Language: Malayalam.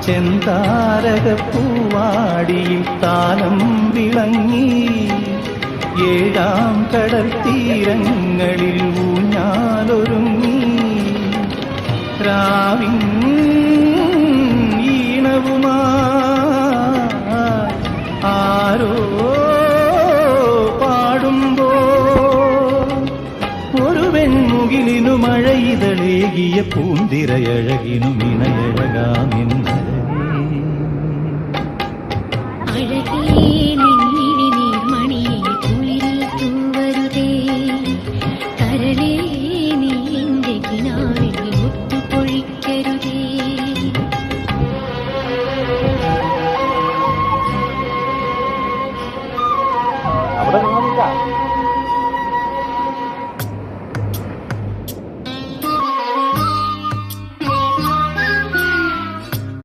ചെന്താരകപ്പൂവാടിയിൽ താലം വിളങ്ങി ഏഴാം കടൽ തീരങ്ങളിൽ ഊഞ്ഞാലൊരുങ്ങി രാവിൻ ഈണവുമായി ആരോ പാടുമ്പോ ഒരു വെൺമുകിലിനു മഴയിതളേകിയ പൂന്തിരയഴകിനു മിണയഴകാമെന്ന്